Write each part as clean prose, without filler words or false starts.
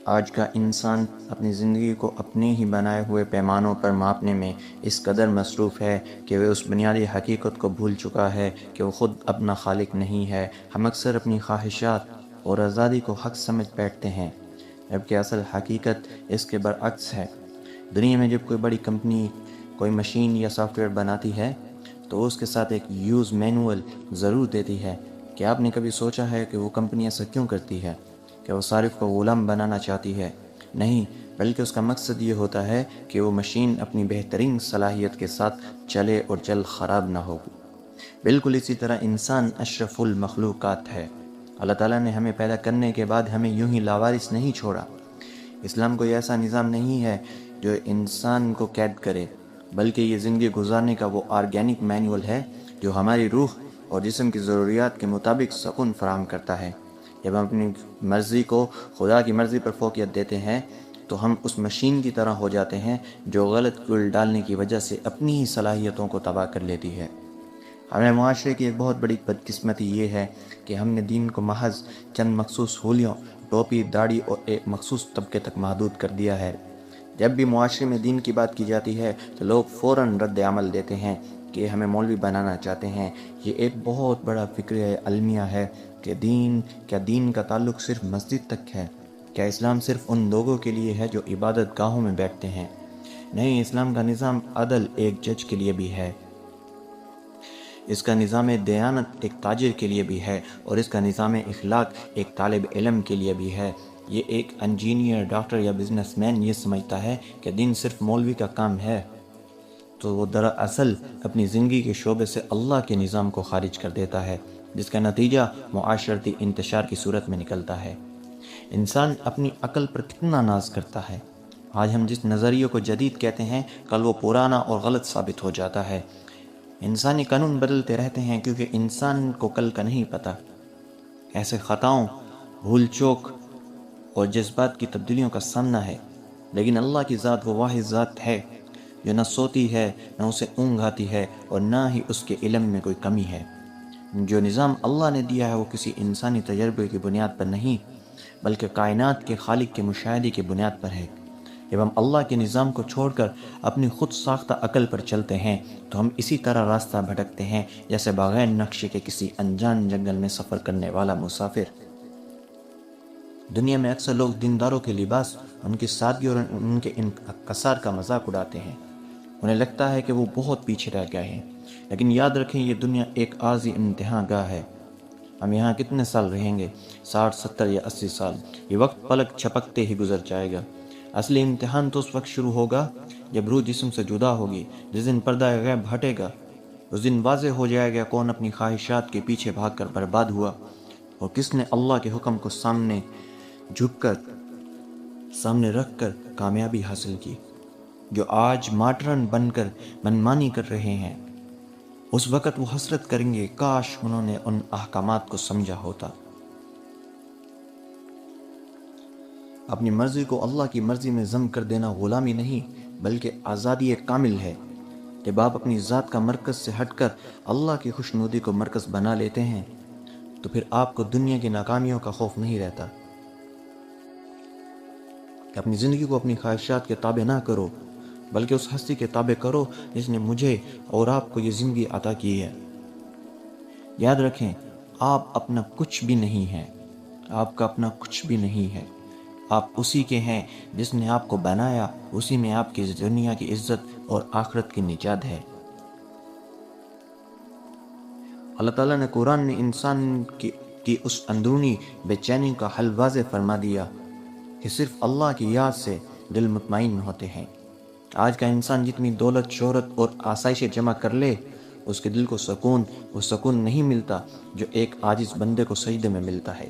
آج کا انسان اپنی زندگی کو اپنے ہی بنائے ہوئے پیمانوں پر ماپنے میں اس قدر مصروف ہے کہ وہ اس بنیادی حقیقت کو بھول چکا ہے کہ وہ خود اپنا خالق نہیں ہے۔ ہم اکثر اپنی خواہشات اور آزادی کو حق سمجھ بیٹھتے ہیں، جبکہ اصل حقیقت اس کے برعکس ہے۔ دنیا میں جب کوئی بڑی کمپنی کوئی مشین یا سافٹ ویئر بناتی ہے تو اس کے ساتھ ایک یوز مینول ضرور دیتی ہے۔ کہ آپ نے کبھی سوچا ہے کہ وہ کمپنی ایسا کیوں کرتی ہے؟ کہ وہ صارف کو غلام بنانا چاہتی ہے؟ نہیں، بلکہ اس کا مقصد یہ ہوتا ہے کہ وہ مشین اپنی بہترین صلاحیت کے ساتھ چلے اور جلد خراب نہ ہو۔ بالکل اسی طرح انسان اشرف المخلوقات ہے۔ اللہ تعالیٰ نے ہمیں پیدا کرنے کے بعد ہمیں یوں ہی لاوارث نہیں چھوڑا۔ اسلام کوئی ایسا نظام نہیں ہے جو انسان کو قید کرے، بلکہ یہ زندگی گزارنے کا وہ آرگینک مینول ہے جو ہماری روح اور جسم کی ضروریات کے مطابق سکون فراہم کرتا ہے۔ جب ہم اپنی مرضی کو خدا کی مرضی پر فوقیت دیتے ہیں تو ہم اس مشین کی طرح ہو جاتے ہیں جو غلط فیول ڈالنے کی وجہ سے اپنی ہی صلاحیتوں کو تباہ کر لیتی ہے۔ ہمارے معاشرے کی ایک بہت بڑی بدقسمتی یہ ہے کہ ہم نے دین کو محض چند مخصوص حولیوں، ٹوپی، داڑھی اور ایک مخصوص طبقے تک محدود کر دیا ہے۔ جب بھی معاشرے میں دین کی بات کی جاتی ہے تو لوگ فوراً رد عمل دیتے ہیں کہ ہمیں مولوی بنانا چاہتے ہیں۔ یہ ایک بہت بڑا فکر المیہ ہے کہ دین کا تعلق صرف مسجد تک ہے؟ کیا اسلام صرف ان لوگوں کے لیے ہے جو عبادت گاہوں میں بیٹھتے ہیں؟ نہیں، اسلام کا نظام عدل ایک جج کے لیے بھی ہے، اس کا نظام دیانت ایک تاجر کے لیے بھی ہے، اور اس کا نظام اخلاق ایک طالب علم کے لیے بھی ہے۔ یہ ایک انجینئر، ڈاکٹر یا بزنس مین یہ سمجھتا ہے کہ دین صرف مولوی کا کام ہے تو وہ دراصل اپنی زندگی کے شعبے سے اللہ کے نظام کو خارج کر دیتا ہے، جس کا نتیجہ معاشرتی انتشار کی صورت میں نکلتا ہے۔ انسان اپنی عقل پر کتنا ناز کرتا ہے۔ آج ہم جس نظریے کو جدید کہتے ہیں کل وہ پرانا اور غلط ثابت ہو جاتا ہے۔ انسانی قانون بدلتے رہتے ہیں کیونکہ انسان کو کل کا نہیں پتہ۔ ایسے خطاؤں، بھول چوک اور جذبات کی تبدیلیوں کا سامنا ہے، لیکن اللہ کی ذات وہ واحد ذات ہے جو نہ سوتی ہے، نہ اسے اونگ آتی ہے، اور نہ ہی اس کے علم میں کوئی کمی ہے۔ جو نظام اللہ نے دیا ہے وہ کسی انسانی تجربے کی بنیاد پر نہیں، بلکہ کائنات کے خالق کے مشاہدے کی بنیاد پر ہے۔ جب ہم اللہ کے نظام کو چھوڑ کر اپنی خود ساختہ عقل پر چلتے ہیں تو ہم اسی طرح راستہ بھٹکتے ہیں جیسے بغیر نقشے کے کسی انجان جنگل میں سفر کرنے والا مسافر۔ دنیا میں اکثر لوگ دینداروں کے لباس، ان کی سادگی اور ان کے انکسار کا مذاق اڑاتے ہیں۔ انہیں لگتا ہے کہ وہ بہت پیچھے رہ گئے ہیں، لیکن یاد رکھیں یہ دنیا ایک عارضی امتحان گاہ ہے۔ ہم یہاں کتنے سال رہیں گے؟ 60، 70 یا 80 سال؟ یہ وقت پلک چھپکتے ہی گزر جائے گا۔ اصلی امتحان تو اس وقت شروع ہوگا جب روح جسم سے جدا ہوگی، جس دن پردہ غیب ہٹے گا۔ اس دن واضح ہو جائے گا کون اپنی خواہشات کے پیچھے بھاگ کر برباد ہوا اور کس نے اللہ کے حکم کو سامنے رکھ کر کامیابی حاصل کی۔ جو آج ماڈرن بن کر منمانی کر رہے ہیں، اس وقت وہ حسرت کریں گے کاش انہوں نے ان احکامات کو سمجھا ہوتا۔ اپنی مرضی کو اللہ کی مرضی میں ضم کر دینا غلامی نہیں بلکہ آزادی کامل ہے۔ جب آپ اپنی ذات کا مرکز سے ہٹ کر اللہ کی خوشنودی کو مرکز بنا لیتے ہیں تو پھر آپ کو دنیا کی ناکامیوں کا خوف نہیں رہتا۔ اپنی زندگی کو اپنی خواہشات کے تابع نہ کرو بلکہ اس ہستی کے تابع کرو جس نے مجھے اور آپ کو یہ زندگی عطا کی ہے۔ یاد رکھیں، آپ اپنا کچھ بھی نہیں ہیں، آپ کا اپنا کچھ بھی نہیں ہے۔ آپ اسی کے ہیں جس نے آپ کو بنایا، اسی میں آپ کی دنیا کی عزت اور آخرت کی نجات ہے۔ اللہ تعالیٰ نے قرآن میں انسان کی اس اندرونی بے چینی کا حل واضح فرما دیا کہ صرف اللہ کی یاد سے دل مطمئن ہوتے ہیں۔ آج کا انسان جتنی دولت، شہرت اور آسائشیں جمع کر لے، اس کے دل کو وہ سکون نہیں ملتا جو ایک عاجز بندے کو سجدے میں ملتا ہے۔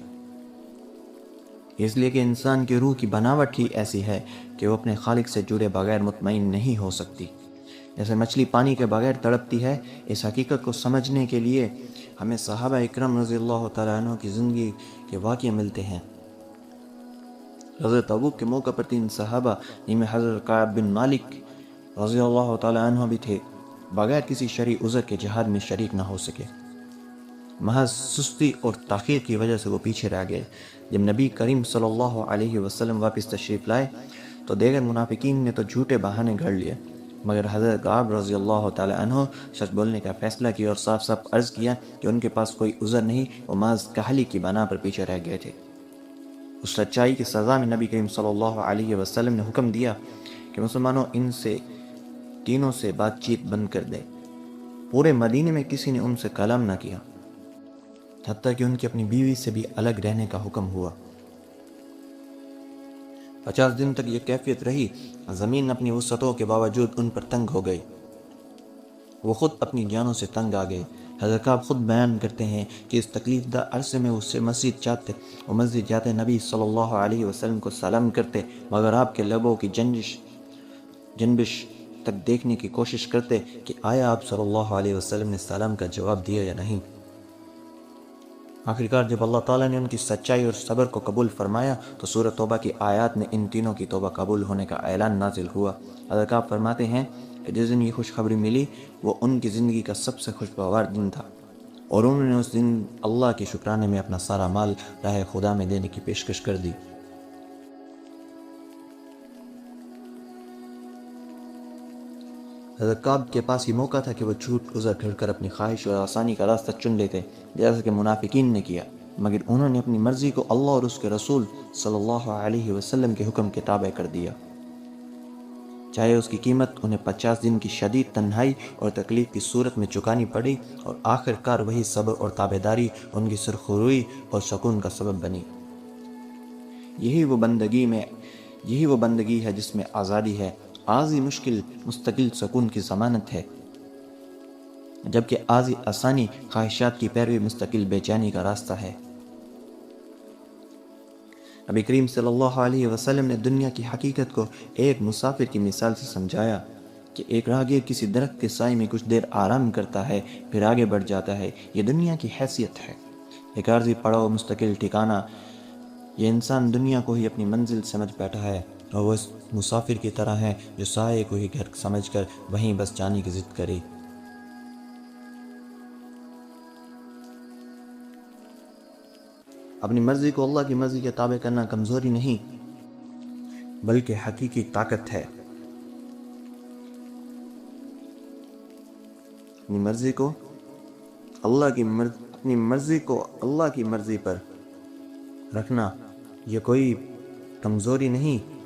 اس لیے کہ انسان کی روح کی بناوٹ ہی ایسی ہے کہ وہ اپنے خالق سے جڑے بغیر مطمئن نہیں ہو سکتی۔ جیسے مچھلی پانی کے بغیر تڑپتی ہے، اس حقیقت کو سمجھنے کے لیے ہمیں صحابہ اکرام رضی اللہ تعالیٰ عنہ کی زندگی کے واقعے ملتے ہیں۔ غزوہ تبوک کے موقع پر 3 صحابہ جن میں حضرت کعب بن مالک رضی اللہ تعالیٰ عنہ بھی تھے، بغیر کسی شرعی عذر کے جہاد میں شریک نہ ہو سکے۔ محض سستی اور تاخیر کی وجہ سے وہ پیچھے رہ گئے۔ جب نبی کریم صلی اللہ علیہ وسلم واپس تشریف لائے تو دیگر منافقین نے تو جھوٹے بہانے گھڑ لیے، مگر حضرت کعب رضی اللہ تعالی عنہ سچ بولنے کا فیصلہ کیا اور صاف صاف عرض کیا کہ ان کے پاس کوئی عذر نہیں، وہ محض کاہلی کی بنا پر پیچھے رہ گئے تھے۔ اس سچائی کی سزا میں نبی کریم صلی اللہ علیہ وسلم نے حکم دیا کہ مسلمانوں ان سے تینوں سے بات چیت بند کر دیں۔ پورے مدینے میں کسی نے ان سے کلام نہ کیا، حتیٰ کہ ان کی اپنی بیوی سے بھی الگ رہنے کا حکم ہوا۔ 50 دن تک یہ کیفیت رہی، زمین اپنی وسعتوں کے باوجود ان پر تنگ ہو گئی، وہ خود اپنی جانوں سے تنگ آ گئے۔ حضرت کعب خود بیان کرتے ہیں کہ اس تکلیف دہ عرصے میں وہ مسجد جاتے نبی صلی اللہ علیہ وسلم کو سلام کرتے، مگر آپ کے لبوں کی جنبش تک دیکھنے کی کوشش کرتے کہ آیا آپ صلی اللہ علیہ وسلم نے سلام کا جواب دیا یا نہیں۔ آخرکار جب اللہ تعالیٰ نے ان کی سچائی اور صبر کو قبول فرمایا تو سورۃ توبہ کی آیات میں ان تینوں کی توبہ قبول ہونے کا اعلان نازل ہوا۔ حضرت کعب فرماتے ہیں کہ جس دن یہ خوشخبری ملی وہ ان کی زندگی کا سب سے خوشگوار دن تھا، اور انہوں نے اس دن اللہ کے شکرانے میں اپنا سارا مال راہ خدا میں دینے کی پیشکش کر دی۔ حضرت کعب کے پاس یہ موقع تھا کہ وہ جھوٹ عذر کر کر اپنی خواہش اور آسانی کا راستہ چن لیتے، جیسا کہ منافقین نے کیا، مگر انہوں نے اپنی مرضی کو اللہ اور اس کے رسول صلی اللہ علیہ وسلم کے حکم کے تابع کر دیا، چاہے اس کی قیمت انہیں 50 دن کی شدید تنہائی اور تکلیف کی صورت میں چکانی پڑی، اور آخر کار وہی صبر اور تابعداری ان کی سرخروئی اور سکون کا سبب بنی۔ یہی وہ بندگی ہے جس میں آزادی ہے، عارضی مشکل مستقل سکون کی ضمانت ہے، جبکہ عارضی آسانی خواہشات کی پیروی مستقل بے چینی کا راستہ ہے۔ نبی کریم صلی اللہ علیہ وسلم نے دنیا کی حقیقت کو ایک مسافر کی مثال سے سمجھایا کہ ایک راہگیر کسی درخت کے سائے میں کچھ دیر آرام کرتا ہے پھر آگے بڑھ جاتا ہے، یہ دنیا کی حیثیت ہے۔ ایک عارضی پڑاؤ مستقل ٹھکانہ، یہ انسان دنیا کو ہی اپنی منزل سمجھ بیٹھا ہے، اور وہ اس مسافر کی طرح ہے جو سائے کو ہی گھر سمجھ کر وہیں بس جانے کی ضد کرے۔ اپنی مرضی کو اللہ کی مرضی کے تابع کرنا کمزوری نہیں بلکہ حقیقی طاقت ہے۔ اپنی مرضی کو اللہ کی مرضی پر رکھنا یہ کوئی کمزوری نہیں،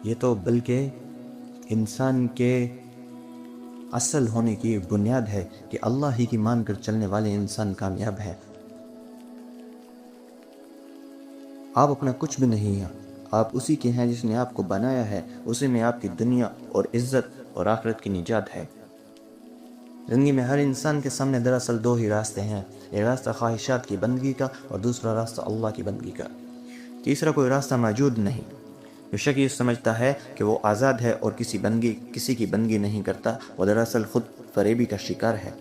یہ تو بلکہ انسان کے اصل ہونے کی بنیاد ہے کہ اللہ ہی کی مان کر چلنے والے انسان کامیاب ہے۔ آپ اپنا کچھ بھی نہیں ہیں، آپ اسی کے ہیں جس نے آپ کو بنایا ہے، اسی میں آپ کی دنیا اور عزت اور آخرت کی نجات ہے۔ زندگی میں ہر انسان کے سامنے دراصل دو ہی راستے ہیں، ایک راستہ خواہشات کی بندگی کا اور دوسرا راستہ اللہ کی بندگی کا، تیسرا کوئی راستہ موجود نہیں۔ جو شخص یہ سمجھتا ہے کہ وہ آزاد ہے اور کسی کی بندگی نہیں کرتا، وہ دراصل خود فریبی کا شکار ہے۔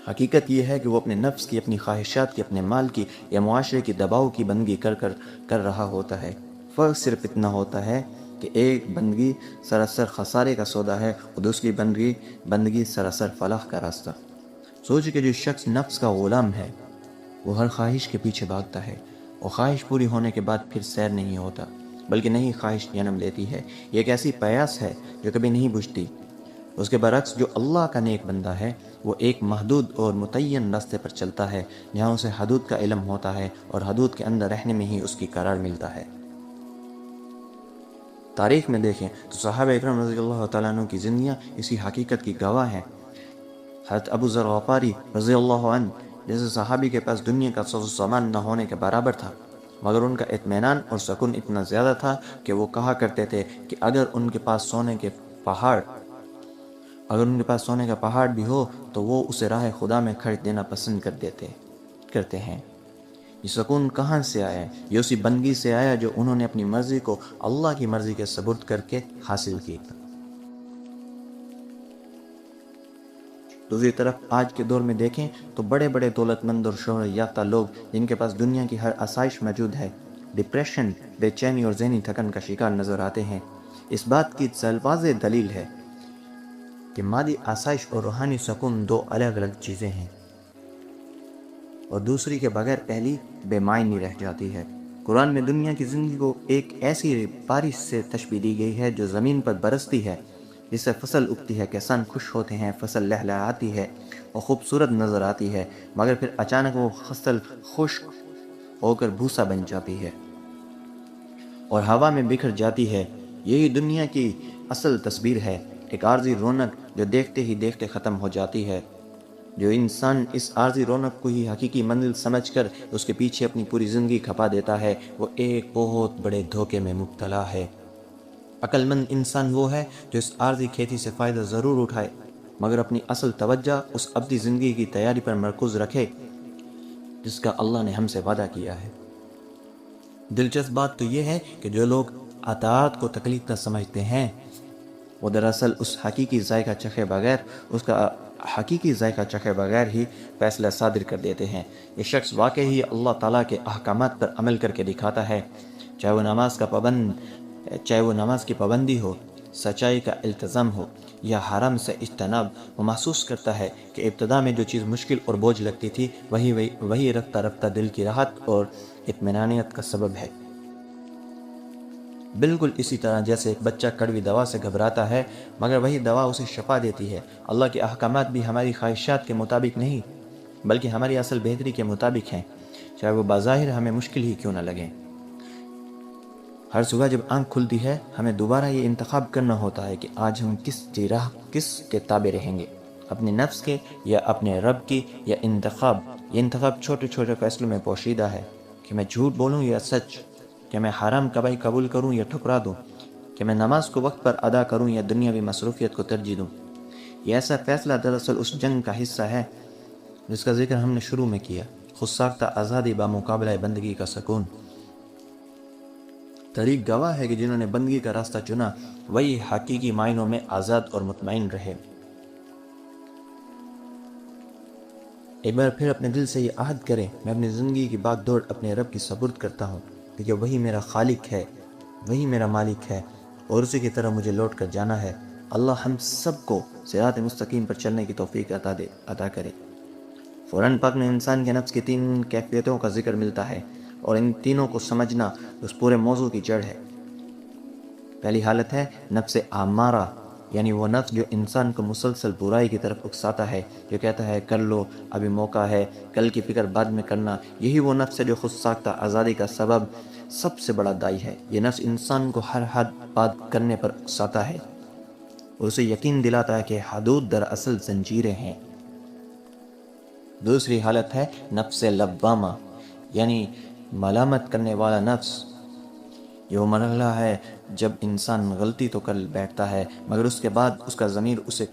حقیقت یہ ہے کہ وہ اپنے نفس کی، اپنی خواہشات کی، اپنے مال کی یا معاشرے کی دباؤ کی بندگی کر رہا ہوتا ہے۔ فرق صرف اتنا ہوتا ہے کہ ایک بندگی سراسر خسارے کا سودا ہے اور دوسری بندگی سراسر فلاح کا راستہ۔ سوچ کہ جو شخص نفس کا غلام ہے وہ ہر خواہش کے پیچھے بھاگتا ہے، اور خواہش پوری ہونے کے بعد پھر سیر نہیں ہوتا بلکہ نئی خواہش جنم لیتی ہے۔ یہ ایک ایسی پیاس ہے جو کبھی نہیں بجھتی۔ اس کے برعکس جو اللہ کا نیک بندہ ہے وہ ایک محدود اور متعین راستے پر چلتا ہے جہاں اسے حدود کا علم ہوتا ہے اور حدود کے اندر رہنے میں ہی اس کی قرار ملتا ہے۔ تاریخ میں دیکھیں تو صحابہ اکرام رضی اللہ تعالیٰ عنہ کی زندگیاں اسی حقیقت کی گواہ ہیں۔ حضرت ابو ذر غفاری رضی اللہ عنہ جیسے صحابی کے پاس دنیا کا ساز و سامان نہ ہونے کے برابر تھا، مگر ان کا اطمینان اور سکون اتنا زیادہ تھا کہ وہ کہا کرتے تھے کہ اگر ان کے پاس سونے کا پہاڑ بھی ہو تو وہ اسے راہ خدا میں خرچ دینا پسند کرتے ہیں۔ یہ سکون کہاں سے آیا؟ یہ اسی بندگی سے آیا جو انہوں نے اپنی مرضی کو اللہ کی مرضی کے سپرد کر کے حاصل کی۔ دوسری طرف آج کے دور میں دیکھیں تو بڑے بڑے دولت مند اور شہرت یافتہ لوگ جن کے پاس دنیا کی ہر آسائش موجود ہے، ڈپریشن، بے چینی اور ذہنی تھکن کا شکار نظر آتے ہیں۔ اس بات کی واضح دلیل ہے کہ مادی آسائش اور روحانی سکون دو الگ الگ چیزیں ہیں، اور دوسری کے بغیر پہلی بے معنی رہ جاتی ہے۔ قرآن میں دنیا کی زندگی کو ایک ایسی بارش سے تشبیہ دی گئی ہے جو زمین پر برستی ہے، جس سے فصل اگتی ہے، کسان خوش ہوتے ہیں، فصل لہلہاتی ہے اور خوبصورت نظر آتی ہے، مگر پھر اچانک وہ فصل خشک ہو کر بھوسا بن جاتی ہے اور ہوا میں بکھر جاتی ہے۔ یہی دنیا کی اصل تصویر ہے، ایک عارضی رونق جو دیکھتے ہی دیکھتے ختم ہو جاتی ہے۔ جو انسان اس عارضی رونق کو ہی حقیقی منزل سمجھ کر اس کے پیچھے اپنی پوری زندگی کھپا دیتا ہے، وہ ایک بہت بڑے دھوکے میں مبتلا ہے۔ عقل مند انسان وہ ہے جو اس عارضی کھیتی سے فائدہ ضرور اٹھائے، مگر اپنی اصل توجہ اس ابدی زندگی کی تیاری پر مرکوز رکھے جس کا اللہ نے ہم سے وعدہ کیا ہے۔ دلچسپ بات تو یہ ہے کہ جو لوگ اطاعت کو تکلیف نہ سمجھتے ہیں، وہ دراصل اس حقیقی ذائقہ چکھے بغیر ہی فیصلہ صادر کر دیتے ہیں۔ یہ شخص واقعی اللہ تعالیٰ کے احکامات پر عمل کر کے دکھاتا ہے، چاہے وہ نماز کی پابندی ہو، سچائی کا التزام ہو یا حرام سے اجتناب۔ وہ محسوس کرتا ہے کہ ابتدا میں جو چیز مشکل اور بوجھ لگتی تھی وہی رفتہ رفتہ دل کی راحت اور اطمینانیت کا سبب ہے۔ بالکل اسی طرح جیسے ایک بچہ کڑوی دوا سے گھبراتا ہے، مگر وہی دوا اسے شفا دیتی ہے، اللہ کے احکامات بھی ہماری خواہشات کے مطابق نہیں بلکہ ہماری اصل بہتری کے مطابق ہیں، چاہے وہ بظاہر ہمیں مشکل ہی کیوں نہ لگے۔ ہر صبح جب آنکھ کھلتی ہے، ہمیں دوبارہ یہ انتخاب کرنا ہوتا ہے کہ آج ہم کس کے تابع رہیں گے، اپنے نفس کے یا اپنے رب کی۔ یہ انتخاب چھوٹے چھوٹے فیصلوں میں پوشیدہ ہے، کہ میں جھوٹ بولوں یا سچ، کہ میں حرام کمائی قبول کروں یا ٹھکرا دوں، کہ میں نماز کو وقت پر ادا کروں یا دنیاوی مصروفیت کو ترجیح دوں۔ یہ ایسا فیصلہ دراصل اس جنگ کا حصہ ہے جس کا ذکر ہم نے شروع میں کیا، خود ساختہ آزادی بمقابلہ بندگی کا سکون۔ تاریخ گواہ ہے کہ جنہوں نے بندگی کا راستہ چنا وہی حقیقی معنوں میں آزاد اور مطمئن رہے۔ ایک بار پھر اپنے دل سے یہ عہد کریں، میں اپنی زندگی کی باغ دوڑ اپنے رب کی سپرد کرتا ہوں، کیونکہ وہی میرا خالق ہے، وہی میرا مالک ہے اور اسی کی طرح مجھے لوٹ کر جانا ہے۔ اللہ ہم سب کو صراط مستقیم پر چلنے کی توفیق عطا کرے۔ قرآن پاک میں انسان کے نفس کی 3 کیفیتوں کا ذکر ملتا ہے، اور ان تینوں کو سمجھنا اس پورے موضوع کی جڑ ہے۔ پہلی حالت ہے نفس امارہ، یعنی وہ نفس جو انسان کو مسلسل برائی کی طرف اکساتا ہے، جو کہتا ہے کر لو، ابھی موقع ہے، کل کی فکر بعد میں کرنا۔ یہی وہ نفس ہے جو خود ساختہ آزادی کا سب سے بڑا دائی ہے۔ یہ نفس انسان کو ہر حد بات کرنے پر اکساتا ہے اور اسے یقین دلاتا ہے کہ حدود دراصل زنجیریں ہیں۔ دوسری حالت ہے نفس لوامہ، یعنی ملامت کرنے والا نفس۔ یہ وہ مرحلہ ہے جب انسان غلطی تو کر بیٹھتا ہے، مگر اس کے بعد اس کا ضمیر اسے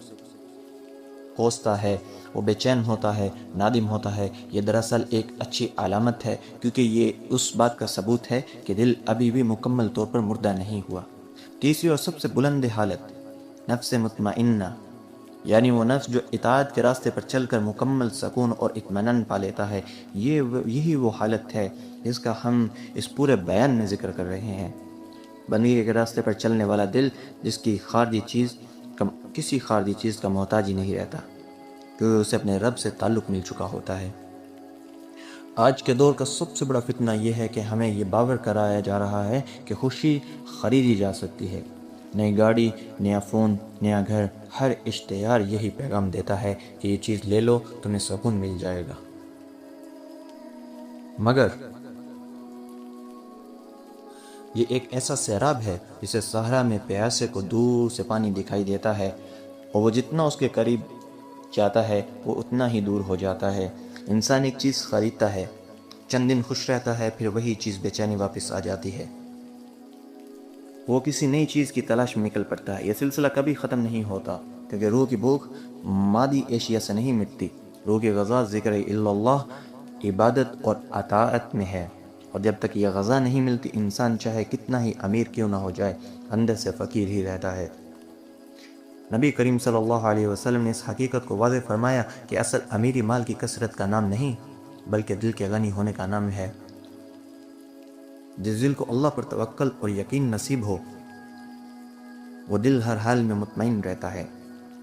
کوستا ہے، وہ بے چین ہوتا ہے، نادم ہوتا ہے۔ یہ دراصل ایک اچھی علامت ہے، کیونکہ یہ اس بات کا ثبوت ہے کہ دل ابھی بھی مکمل طور پر مردہ نہیں ہوا۔ تیسری اور سب سے بلند حالت نفس مطمئنہ، یعنی وہ نفس جو اطاعت کے راستے پر چل کر مکمل سکون اور اطمینان پا لیتا ہے۔ یہی وہ حالت ہے جس کا ہم اس پورے بیان میں ذکر کر رہے ہیں۔ بندگی کے راستے پر چلنے والا دل جس کی کسی خارجی چیز کا محتاج ہی نہیں رہتا، کیونکہ اسے اپنے رب سے تعلق مل چکا ہوتا ہے۔ آج کے دور کا سب سے بڑا فتنہ یہ ہے کہ ہمیں یہ باور کرایا جا رہا ہے کہ خوشی خریدی جا سکتی ہے۔ نئی گاڑی، نیا فون، نیا گھر، ہر اشتہار یہی پیغام دیتا ہے کہ یہ چیز لے لو، تمہیں سکون مل جائے گا۔ مگر یہ ایک ایسا سیراب ہے جسے صحرا میں پیاسے کو دور سے پانی دکھائی دیتا ہے، اور وہ جتنا اس کے قریب جاتا ہے وہ اتنا ہی دور ہو جاتا ہے۔ انسان ایک چیز خریدتا ہے، چند دن خوش رہتا ہے، پھر وہی چیز بے چینی واپس آ جاتی ہے۔ وہ کسی نئی چیز کی تلاش میں نکل پڑتا ہے۔ یہ سلسلہ کبھی ختم نہیں ہوتا، کیونکہ روح کی بھوک مادی اشیاء سے نہیں مٹتی۔ روح کی غذا ذکر اللہ، عبادت اور اطاعت میں ہے، اور جب تک یہ غذا نہیں ملتی انسان چاہے کتنا ہی امیر کیوں نہ ہو جائے، اندر سے فقیر ہی رہتا ہے۔ نبی کریم صلی اللہ علیہ وسلم نے اس حقیقت کو واضح فرمایا کہ اصل امیری مال کی کثرت کا نام نہیں بلکہ دل کے غنی ہونے کا نام ہے۔ جس دل کو اللہ پر توکل اور یقین نصیب ہو، وہ دل ہر حال میں مطمئن رہتا ہے،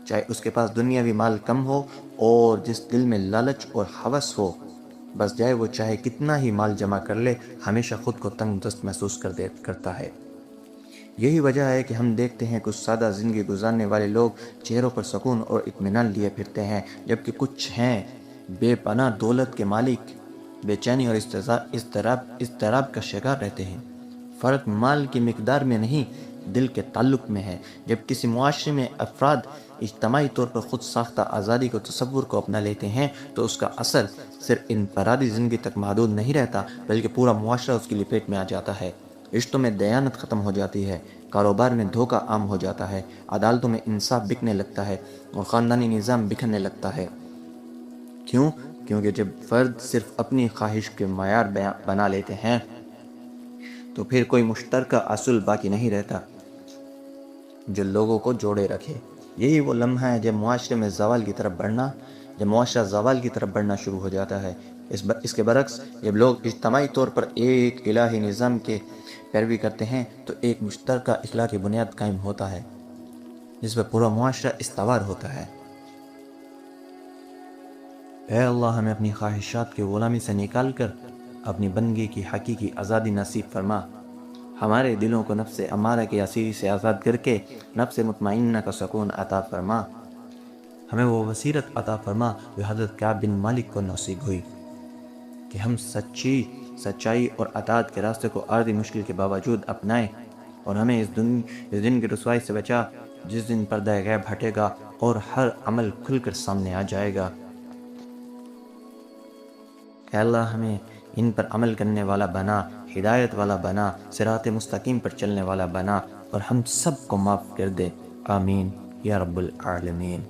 چاہے اس کے پاس دنیاوی مال کم ہو اور جس دل میں لالچ اور ہوس ہو، بس جائے وہ چاہے کتنا ہی مال جمع کر لے، ہمیشہ خود کو تنگ دست محسوس کرتا ہے۔ یہی وجہ ہے کہ ہم دیکھتے ہیں کچھ سادہ زندگی گزارنے والے لوگ چہروں پر سکون اور اطمینان لیے پھرتے ہیں، جبکہ کچھ ہیں بے پناہ دولت کے مالک بے چینی اور اضطراب کا شکار رہتے ہیں۔ فرق مال کی مقدار میں نہیں، دل کے تعلق میں ہے۔ جب کسی معاشرے میں افراد اجتماعی طور پر خود ساختہ آزادی کو تصور کو اپنا لیتے ہیں تو اس کا اثر صرف انفرادی زندگی تک محدود نہیں رہتا، بلکہ پورا معاشرہ اس کی لپیٹ میں آ جاتا ہے۔ رشتوں میں دیانت ختم ہو جاتی ہے، کاروبار میں دھوکہ عام ہو جاتا ہے، عدالتوں میں انصاف بکنے لگتا ہے اور خاندانی نظام بکھرنے لگتا ہے۔ کیوں؟ کیونکہ جب فرد صرف اپنی خواہش کے معیار بنا لیتے ہیں تو پھر کوئی مشترکہ اصول باقی نہیں رہتا جو لوگوں کو جوڑے رکھے۔ یہی وہ لمحہ ہے جب معاشرے میں معاشرہ زوال کی طرف بڑھنا شروع ہو جاتا ہے۔ اس کے برعکس جب لوگ اجتماعی طور پر ایک الہی نظام کے پیروی کرتے ہیں تو ایک مشترکہ اخلاقی بنیاد قائم ہوتا ہے جس پر پورا معاشرہ استوار ہوتا ہے۔ اے اللہ، ہمیں اپنی خواہشات کی غلامی سے نکال کر اپنی بندگی کی حقیقی آزادی نصیب فرما۔ ہمارے دلوں کو نفس امارہ کی اسیری سے آزاد کر کے نفس مطمئنہ کا سکون عطا فرما۔ ہمیں وہ بصیرت عطا فرما جو حضرت کعب بن مالک کو نصیب ہوئی کہ ہم سچائی اور اطاعت کے راستے کو عارضی مشکل کے باوجود اپنائیں، اور ہمیں اس دن کی رسوائی سے بچا جس دن پردہ غیب ہٹے گا اور ہر عمل کھل کر سامنے آ جائے گا۔ اے اللہ، ہمیں ان پر عمل کرنے والا بنا، ہدایت والا بنا، صراط مستقیم پر چلنے والا بنا، اور ہم سب کو معاف کر دے۔ آمین یا رب العالمین۔